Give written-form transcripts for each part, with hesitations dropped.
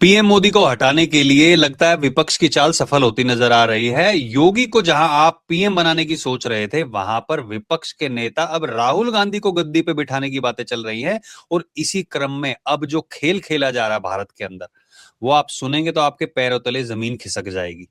PM Modi को हटाने के लिए लगता है विपक्ष की चाल सफल होती नजर आ रही है। योगी को जहां आप पीएम बनाने की सोच रहे थे, वहां पर विपक्ष के नेता अब राहुल गांधी को गद्दी पे बिठाने की बातें चल रही हैं। और इसी क्रम में अब जो खेल खेला जा रहा है भारत के अंदर, वो आप सुनेंगे तो आपके पैरों तले जमीन खिसक जाएगी।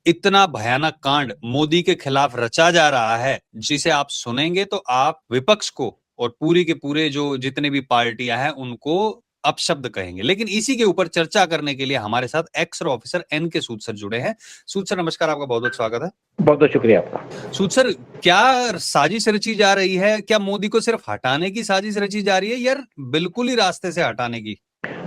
इतना भयानक कांड मोदी के खिलाफ रचा जा रहा है, जिसे आप सुनेंगे तो आप विपक्ष को और पूरी के पूरे जो जितने भी पार्टियां हैं उनको अपशब्द कहेंगे। लेकिन इसी के ऊपर चर्चा करने के लिए हमारे साथ एक्स ऑफिसर एन के सूद सर जुड़े हैं। सूद सर नमस्कार, आपका बहुत बहुत स्वागत है। बहुत बहुत शुक्रिया आपका। सूद सर, क्या साजिश रची जा रही है? क्या मोदी को सिर्फ हटाने की साजिश रची जा रही है या बिल्कुल ही रास्ते से हटाने की?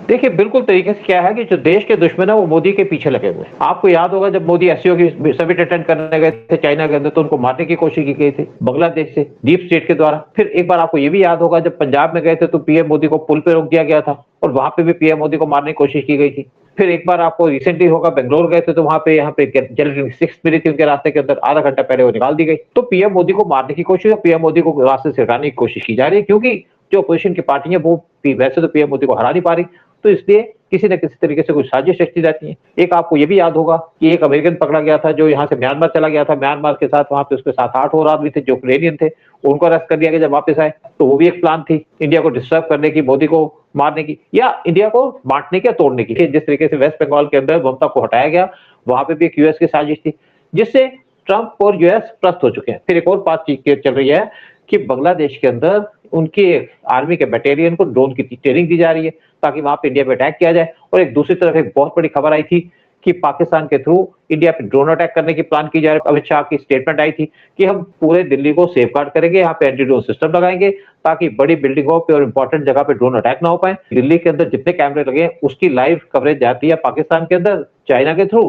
देखिए, बिल्कुल तरीके से क्या है कि जो देश के दुश्मन है वो मोदी के पीछे लगे हुए हैं। आपको याद होगा जब मोदी एससीओ की समिट अटेंड करने गए थे चाइना के अंदर, तो उनको मारने की कोशिश की गई थी बांग्लादेश से, डीप स्टेट के द्वारा। फिर एक बार आपको ये भी याद होगा जब पंजाब में गए थे तो पीएम मोदी को पुल पे रोक दिया गया था और वहां पे भी पीएम मोदी को मारने की कोशिश की गई थी। फिर एक बार आपको रिसेंटली होगा बेंगलोर गए थे तो वहां पे यहाँ पे जल सिक्स मिली थी उनके रास्ते के अंदर, आधा घंटा पहले वो निकाल दी गई। तो पीएम मोदी को मारने की कोशिश और पीएम मोदी को रास्ते से हटाने की कोशिश की जा रही है, क्योंकि जो अपोजिशन की पार्टी है वो वैसे तो पीएम मोदी को हरा नहीं पा रही, तो इसलिए किसी न किसी तरीके से कुछ साजिश रची जाती है। एक आपको ये भी याद होगा कि एक अमेरिकन पकड़ा गया था जो यहाँ से म्यांमार चला गया था। म्यांमार के साथ वहां पे उसके साथ 8 और आदमी थे जो यूक्रेनियन थे, उनको अरेस्ट कर लिया गया जब वापस आए। तो वो भी एक प्लान थी इंडिया को डिस्टर्ब करने की, मोदी को मारने की या इंडिया को बांटने की या तोड़ने की। जिस तरीके से वेस्ट बंगाल के अंदर ममता को हटाया गया, वहां पे भी एक यूएस की साजिश थी, जिससे ट्रंप और यूएस त्रस्त हो चुके हैं। फिर एक और बात चल रही है कि बांग्लादेश के अंदर उनकी आर्मी के बटालियन को ड्रोन की ट्रेनिंग दी जा रही है ताकि वहां पे इंडिया पे अटैक किया जाए। और एक दूसरी तरफ एक बहुत बड़ी खबर आई थी कि पाकिस्तान के थ्रू इंडिया पे ड्रोन अटैक करने की प्लान की जा रही है। अमित शाह की स्टेटमेंट आई थी कि हम पूरे दिल्ली को सेफ गार्ड करेंगे, यहाँ पे एंटी ड्रोन सिस्टम लगाएंगे ताकि बड़ी बिल्डिंगों पे और इंपॉर्टेंट जगह पे ड्रोन अटैक ना हो पाए। दिल्ली के अंदर जितने कैमरे लगे हैं उसकी लाइव कवरेज जाती है पाकिस्तान के अंदर चाइना के थ्रू,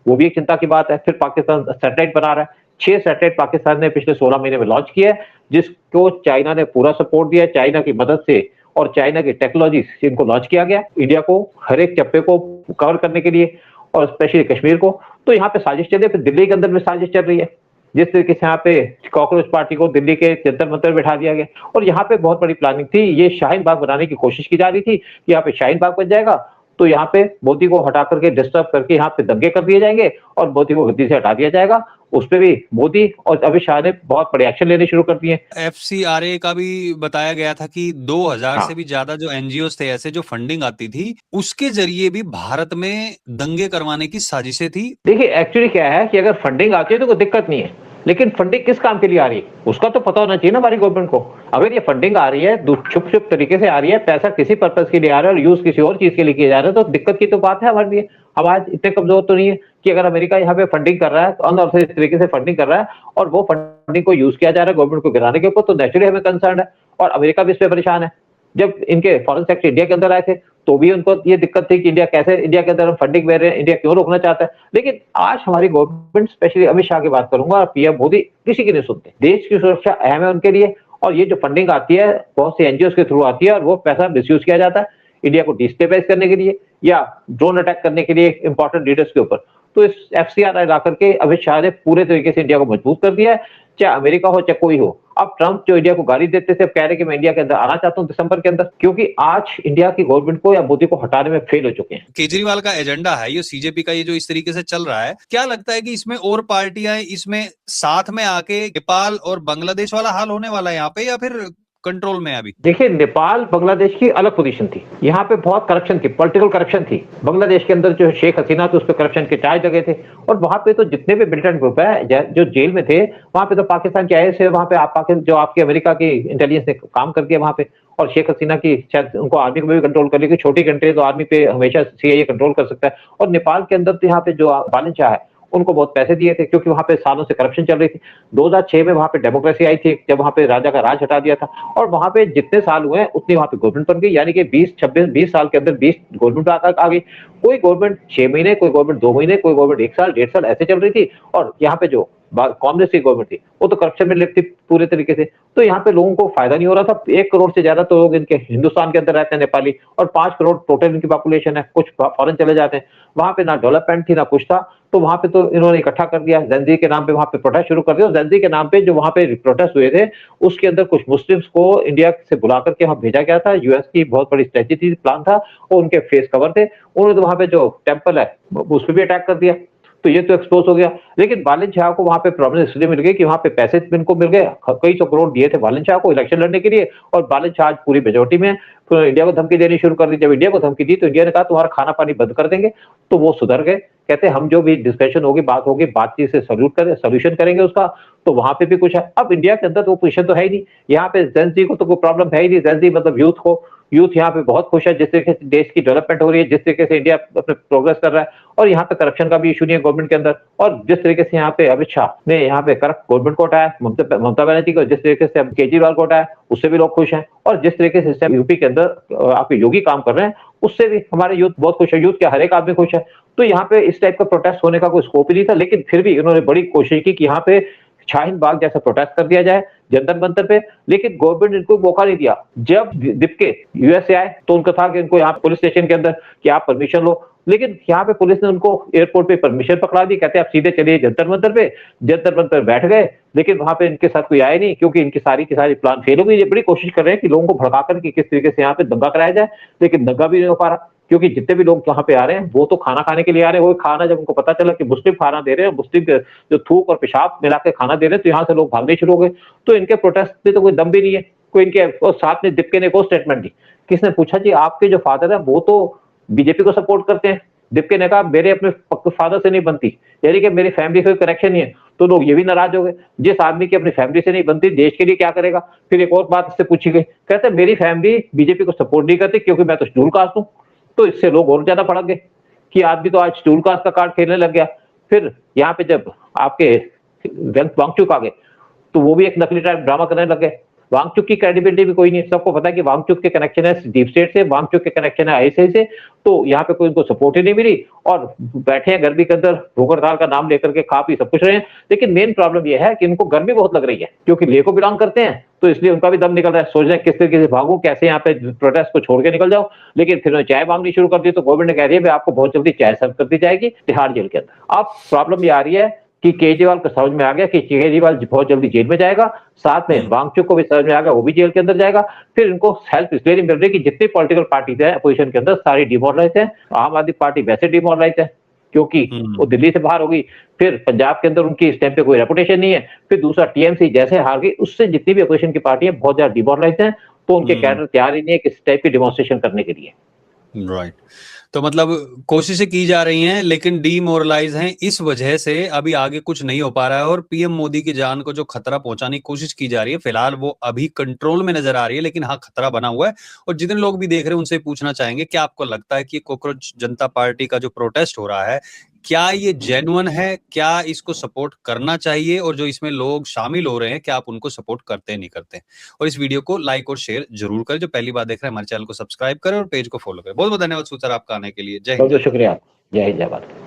वो भी एक चिंता की बात है। फिर पाकिस्तान सैटेलाइट बना रहा है, 6 सैटेलाइट पाकिस्तान ने पिछले 16 महीने में लॉन्च किया है, जिसको चाइना ने पूरा सपोर्ट दिया। चाइना की मदद से और चाइना की टेक्नोलॉजी से इनको लॉन्च किया गया इंडिया को हर एक चप्पे को कवर करने के लिए और स्पेशली कश्मीर को। तो यहाँ पे साजिश चल रही है। फिर दिल्ली के अंदर भी साजिश चल रही है, जिस तरीके से यहाँ पे कॉकरोच पार्टी को दिल्ली के जंतर मंतर बिठा दिया गया और यहाँ पे बहुत बड़ी प्लानिंग थी। ये शाहीन बाग बनाने की कोशिश की जा रही थी कि यहाँ पे शाहीन बाग बन जाएगा तो यहाँ पे मोदी को हटा करके डिस्टर्ब करके यहाँ पे दंगे कर दिए जाएंगे और मोदी को गद्दी से हटा दिया जाएगा। उस पे भी मोदी और अमित शाह ने बहुत बड़े एक्शन लेने शुरू कर दिए। एफसीआरए का भी बताया गया था कि 2000 से भी ज्यादा जो एनजीओ थे, ऐसे जो फंडिंग आती थी, उसके जरिए भी भारत में दंगे करवाने की साजिशें थी। देखिए, एक्चुअली क्या है कि अगर फंडिंग आती है तो कोई दिक्कत नहीं है, लेकिन फंडिंग किस काम के लिए आ रही है उसका तो पता होना चाहिए ना हमारी गवर्नमेंट को। अगर ये फंडिंग आ रही है छुप छुप तरीके से आ रही है, पैसा किसी पर्पज के लिए आ रहा है और यूज किसी और चीज के लिए किया जा रहा है, तो दिक्कत की तो बात है हमारे लिए। हम आज इतने कमजोर तो नहीं है कि अगर अमेरिका यहाँ पे फंडिंग कर रहा है तो अनऑथराइज्ड तरीके से फंडिंग कर रहा है और वो फंडिंग को यूज किया जा रहा है गवर्नमेंट को गिराने के ऊपर, तो नेचुरली हमें कंसर्न है और अमेरिका भी इस पर परेशान है। जब इनके फॉरेन सेक्रेटरी इंडिया के अंदर आए थे तो भी उनको ये दिक्कत थी कि इंडिया कैसे, इंडिया के अंदर हम फंडिंग दे रहे हैं, इंडिया क्यों रोकना चाहता है। लेकिन आज हमारी गवर्नमेंट, स्पेशली अमित शाह की बात करूंगा, पीएम मोदी किसी की नहीं सुनते। देश की सुरक्षा अहम है उनके लिए और ये जो फंडिंग आती है बहुत से एनजीओ के थ्रू आती है और वो पैसा मिसयूज किया जाता है इंडिया को डिस्टेबलाइज करने के लिए या ड्रोन अटैक करने के लिए इंपॉर्टेंट लीडर्स के ऊपर। तो इस एफसीआरआई ला करके अमित शाह ने पूरे तरीके से इंडिया को मजबूत कर दिया है, चाहे अमेरिका हो चाहे कोई हो। अब ट्रंप जो इंडिया को गाली देते थे, अब कह रहे कि मैं इंडिया के अंदर आना चाहता हूं दिसंबर के अंदर, क्योंकि आज इंडिया की गवर्नमेंट को या मोदी को हटाने में फेल हो चुके हैं। केजरीवाल का एजेंडा है ये, सीजेपी का ये जो इस तरीके से चल रहा है, क्या लगता है कि इसमें और पार्टियां इसमें साथ में आके नेपाल और बांग्लादेश वाला हाल होने वाला है यहाँ पे, या फिर कंट्रोल में अभी? देखिए, नेपाल बांग्लादेश की अलग पोजीशन थी, यहाँ पे बहुत करप्शन थी, पॉलिटिकल करप्शन थी। बांग्लादेश के अंदर जो शेख हसीना थी उस पर करप्शन के चार्ज लगे थे और वहां पे तो जितने भी मिलिटेंट ग्रुप है जो जेल में थे, वहां पे तो पाकिस्तान के आए थे, वहां पे आप जो आपके अमेरिका की इंटेलिजेंस ने काम कर दिया वहां पे। और शेख हसीना की शायद उनको आर्मी को भी कंट्रोल कर लिया, छोटी कंट्री तो आर्मी पे हमेशा सीआईए कंट्रोल कर सकता है। और नेपाल के अंदर तो यहाँ पे जो बालन शाह है उनको बहुत पैसे दिए थे क्योंकि वहां पे सालों से करप्शन चल रही थी। 2006 में वहां पे डेमोक्रेसी आई थी जब वहां पे राजा का राज हटा दिया था और वहां पे जितने साल हुए उतनी वहां पे गवर्नमेंट बन गई, यानी कि 20 साल के अंदर 20 गवर्नमेंट आ गई। कोई गवर्नमेंट 6 महीने, कोई गवर्नमेंट 2 महीने, कोई गवर्नमेंट 1 साल 1.5 साल ऐसे चल रही थी। और यहाँ पे जो कांग्रेस की गवर्नमेंट थी, वो तो करप्शन में लिप्त थी पूरे तरीके से। तो यहाँ पे लोगों को फायदा नहीं हो रहा था। 1 करोड़ से ज्यादा तो लोग इनके हिंदुस्तान के अंदर रहते हैं नेपाली, और 5 करोड़ टोटल इनकी पॉपुलेशन है। कुछ फॉरेन चले जाते हैं, वहां पे ना डेवलपमेंट थी ना कुछ था, तो वहां पे तो इन्होंने इकट्ठा कर दिया, जेंजी के नाम पे वहां पे प्रोटेस्ट शुरू कर दिया। जेंजी के नाम पे जो वहां पे प्रोटेस्ट हुए थे, उसके अंदर कुछ मुस्लिम्स को इंडिया से बुला करके वहां भेजा गया था। यूएस की बहुत बड़ी स्ट्रेटेजी थी, प्लान था, और उनके फेस कवर थे। उन्होंने तो वहां पे जो टेम्पल है उस पर भी अटैक कर दिया, तो ये तो एक्सपोज हो गया। लेकिन बालन शाह को वहां पे प्रॉब्लम इसलिए मिल गई कि वहां पे पैसे इनको मिल गए, कई सौ करोड़ दिए थे बालन शाह को इलेक्शन लड़ने के लिए, और बालन शाह आज पूरी मेजोरिटी में। तो इंडिया को धमकी देनी शुरू कर दी। जब इंडिया को धमकी दी तो इंडिया ने कहा तुम्हारा खाना पानी बंद कर देंगे, तो वो सुधर गए। कहते हम जो भी डिस्कशन होगी, बात होगी, बातचीत से सोल्यूशन करेंगे उसका। तो वहां पे भी कुछ है। अब इंडिया के अंदर तो वो पोजीशन तो है ही नहीं। यहाँ पे जेंजी को तो कोई प्रॉब्लम है ही नहीं। जेंजी मतलब यूथ यहाँ पे बहुत खुश है, जिस तरीके से देश की डेवलपमेंट हो रही है, जिस तरीके से इंडिया अपने प्रोग्रेस कर रहा है, और यहाँ पे करप्शन का भी इशू नहीं है गवर्नमेंट के अंदर। और जिस तरीके से यहाँ पे अमित शाह ने यहाँ पे करप्ट गवर्नमेंट को हटाया, ममता बनर्जी को, जिस तरीके से केजरीवाल को हटाया, उससे भी लोग खुश हैं। और जिस तरीके से यूपी के अंदर आपके योगी काम कर रहे हैं, उससे भी हमारे यूथ बहुत खुश है। यूथ क्या, हर एक आदमी खुश है। तो यहाँ पे इस टाइप का प्रोटेस्ट होने का कोई स्कोप ही नहीं था, लेकिन फिर भी इन्होंने बड़ी कोशिश की कि यहाँ पे शाहीन बाग जैसा प्रोटेस्ट कर दिया जाए जंतर मंतर पे, लेकिन गवर्नमेंट ने इनको मौका नहीं दिया। जब दीपके यूएस से आए तो उनका था कि इनको यहाँ पुलिस स्टेशन के अंदर कि आप परमिशन लो, लेकिन यहाँ पे पुलिस ने उनको एयरपोर्ट पे परमिशन पकड़ा दी। कहते हैं आप सीधे चलिए जंतर मंतर पे। जंतर मंतर बैठ गए, लेकिन वहां पे इनके साथ कोई आया नहीं, क्योंकि इनकी सारी की सारी प्लान फेल हो गई। ये बड़ी कोशिश कर रहे हैं कि लोगों को भड़का कर कि किस तरीके से यहाँ पे दंगा कराया जाए, लेकिन दंगा भी नहीं हो पा रहा, क्योंकि जितने भी लोग यहाँ पे आ रहे हैं वो तो खाना खाने के लिए आ रहे हैं। वो खाना जब उनको पता चला कि मुस्लिम खाना दे रहे हैं, मुस्लिम जो थूक और पेशाब मिला के खाना दे रहे हैं, तो यहाँ से लोग भागने शुरू हो गए। तो इनके प्रोटेस्ट में तो कोई दम भी नहीं है। कोई इनके, और साथ में दीपके ने कोई स्टेटमेंट दी। किसने पूछा जी आपके जो फादर है वो तो बीजेपी को सपोर्ट करते हैं? दीपके ने कहा मेरे अपने फादर से नहीं बनती, यानी कि मेरी फैमिली से कोई कनेक्शन नहीं है। तो लोग ये भी नाराज हो गए, जिस आदमी की अपनी फैमिली से नहीं बनती, देश के लिए क्या करेगा? फिर एक और बात इससे पूछी गई, कहते मेरी फैमिली बीजेपी को सपोर्ट नहीं करती क्योंकि मैं तो शेड्यूल कास्ट हूं। तो इससे लोग और ज्यादा भड़क गए कि आदमी तो आज शेड्यूल कास्ट का कार्ड खेलने लग गया। फिर यहाँ पे जब आपके वांगचुक आ गए, तो वो भी एक नकली टाइप ड्रामा करने लग गए। वांगचुक की क्रेडिबिलिटी भी कोई नहीं। सबको पता है कि वांगचुक के कनेक्शन है डीप स्टेट से, वांगचुक के कनेक्शन है आईएसआई से। तो यहाँ पे कोई उनको सपोर्ट ही नहीं मिली, और बैठे हैं गर्मी के अंदर, भूखर दाल का नाम लेकर के खा पी सब कुछ रहे हैं। लेकिन मेन प्रॉब्लम यह है कि इनको गर्मी बहुत लग रही है, क्योंकि लेह को बिलोंग करते हैं, तो इसलिए उनका भी दम निकल रहा है। सोच रहे हैं किस तरीके से भागो, कैसे यहाँ पे प्रोटेस्ट को छोड़ के निकल जाओ। लेकिन फिर चाय मांगनी शुरू कर दी, तो गवर्नमेंट ने कह दिया आपको बहुत जल्दी चाय सर्व कर दी जाएगी तिहाड़ जेल के अंदर। अब प्रॉब्लम ये आ रही है कि केजरीवाल को समझ में आ गया कि केजरीवाल बहुत जल्दी जेल में जाएगा, साथ में वांगचुक को भी समझ में आ गया वो भी जेल के अंदर जाएगा। फिर इनको हेल्प इसलिए नहीं मिल रही कि जितनी पॉलिटिकल पार्टीज है अपोजिशन के अंदर सारी डिमोरलाइज है। आम आदमी पार्टी वैसे डिमोरलाइज है क्योंकि वो दिल्ली से बाहर होगी। फिर पंजाब के अंदर उनकी इस टाइम पे कोई रेपुटेशन नहीं है। फिर दूसरा टीएमसी जैसे हार गई, उससे जितनी भी अपोजिशन की पार्टी है बहुत ज्यादा डिमोरलाइज है। तो उनके कैडर तैयार ही नहीं है किस टाइप की डिमॉन्स्ट्रेशन करने के लिए। राइट। तो मतलब कोशिशें की जा रही हैं, लेकिन डीमोरलाइज हैं, इस वजह से अभी आगे कुछ नहीं हो पा रहा है। और पीएम मोदी की जान को जो खतरा पहुंचाने की कोशिश की जा रही है, फिलहाल वो अभी कंट्रोल में नजर आ रही है, लेकिन हाँ खतरा बना हुआ है। और जितने लोग भी देख रहे हैं उनसे पूछना चाहेंगे, क्या आपको लगता है कि कॉकरोच जनता पार्टी का जो प्रोटेस्ट हो रहा है, क्या ये जेन्युइन है? क्या इसको सपोर्ट करना चाहिए? और जो इसमें लोग शामिल हो रहे हैं, क्या आप उनको सपोर्ट करते हैं, नहीं करते? और इस वीडियो को लाइक और शेयर जरूर करें। जो पहली बार देख रहे हैं हमारे चैनल को सब्सक्राइब करें और पेज को फॉलो करें। बहुत बहुत धन्यवाद सूचर आपका आने के लिए। जय हिंद। बहुत शुक्रिया। जय हिंद, जय भारत।